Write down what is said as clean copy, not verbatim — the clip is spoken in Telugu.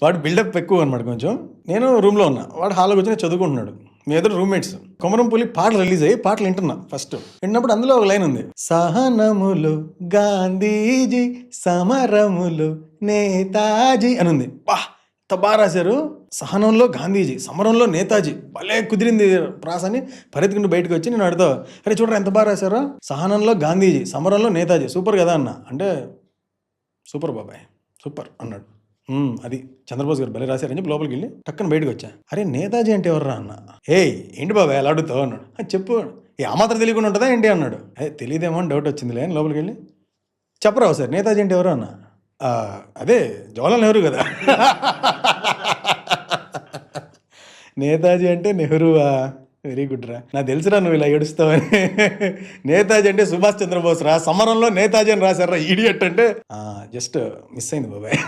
వాడు బిల్డప్ ఎక్కువ అనమాట కొంచెం. నేను రూమ్లో ఉన్నా, వాడు హాల్లో కూర్చొని చదువుకుంటున్నాడు. మీ ఇద్దరు రూమ్మేట్స్. కొమరంపులి పాటలు రిలీజ్ అయ్యి పాటలు వింటున్నా. ఫస్ట్ విన్నప్పుడు అందులో ఒక లైన్ ఉంది, సహనములు గాంధీజీ సమరములు నేతాజీ అని ఉంది. బా ఎంత బాగా రాశారు. సహనంలో గాంధీజీ, సమరంలో నేతాజీ, భలే కుదిరింది ప్రాస అని పరిగెత్తుకుంటూ బయటకు వచ్చి నేను అడుగుతా, అరే చూడరా ఎంత బాగా రాశారో, సహనంలో గాంధీజీ సమరంలో నేతాజీ, సూపర్ కదా అన్న. అంటే సూపర్ బాబాయ్ సూపర్ అన్నాడు. అది చంద్రబోస్ గారు భలే రాశారని చెప్పి లోపలికి వెళ్ళి టక్కన బయటకు వచ్చా. అరే నేతాజీ అంటే ఎవర్రా అన్న. ఏయ్ ఏంటి బాబాయ్ ఎలా అడుగుతావు అన్నాడు. చెప్పు, ఆ మాత్రం తెలియకుండా ఉంటుందా ఏంటి అన్నాడు. తెలియదేమో అని డౌట్ వచ్చిందిలే అని లోపలికి వెళ్ళి, చెప్పరావు సార్ నేతాజీ అంటే ఎవరు అన్న. అదే జవహర్లాల్ నెహ్రూ కదా. నేతాజీ అంటే నెహ్రూవా, వెరీ గుడ్ రా, నాకు తెలుసురా నువ్వు ఇలా ఏడుస్తావని. నేతాజీ అంటే సుభాష్ చంద్రబోస్ రా, సమరంలో నేతాజీ అని రాశారా ఈడియట్ అంటే. జస్ట్ మిస్ అయింది బాబాయ్.